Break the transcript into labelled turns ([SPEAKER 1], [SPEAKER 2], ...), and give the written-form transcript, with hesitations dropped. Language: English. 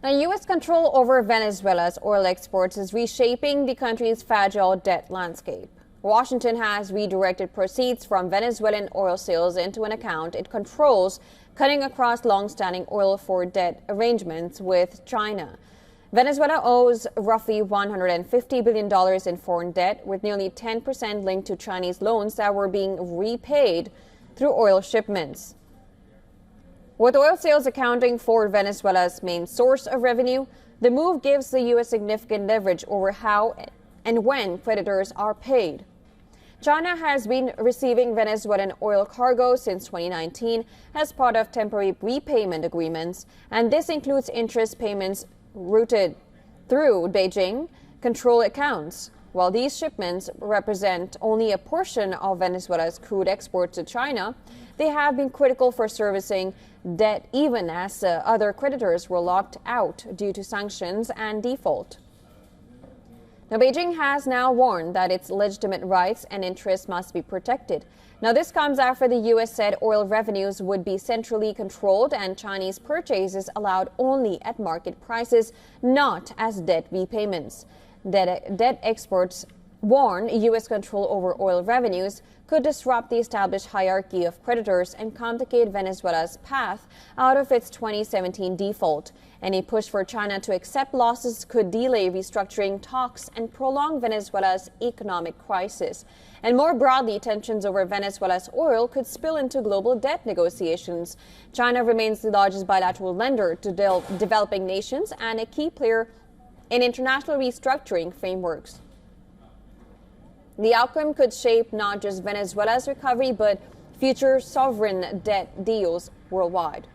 [SPEAKER 1] Now, U.S. control over Venezuela's oil exports is reshaping the country's fragile debt landscape. Washington has redirected proceeds from Venezuelan oil sales into an account it controls, cutting across long-standing oil for debt arrangements with China. Venezuela owes roughly $150 billion in foreign debt, with nearly 10% linked to Chinese loans that were being repaid through oil shipments. With oil sales accounting for Venezuela's main source of revenue, the move gives the U.S. significant leverage over how and when creditors are paid. China has been receiving Venezuelan oil cargo since 2019 as part of temporary repayment agreements, and this includes interest payments routed through Beijing control accounts. While these shipments represent only a portion of Venezuela's crude exports to China, they have been critical for servicing debt even as other creditors were locked out due to sanctions and default. Now, Beijing has now warned that its legitimate rights and interests must be protected. Now, this comes after the U.S. said oil revenues would be centrally controlled and Chinese purchases allowed only at market prices, not as debt repayments. Debt experts warn U.S. control over oil revenues could disrupt the established hierarchy of creditors and complicate Venezuela's path out of its 2017 default. Any push for China to accept losses could delay restructuring talks and prolong Venezuela's economic crisis. And more broadly, tensions over Venezuela's oil could spill into global debt negotiations. China remains the largest bilateral lender to developing nations and a key player in international restructuring frameworks. The outcome could shape not just Venezuela's recovery, but future sovereign debt deals worldwide.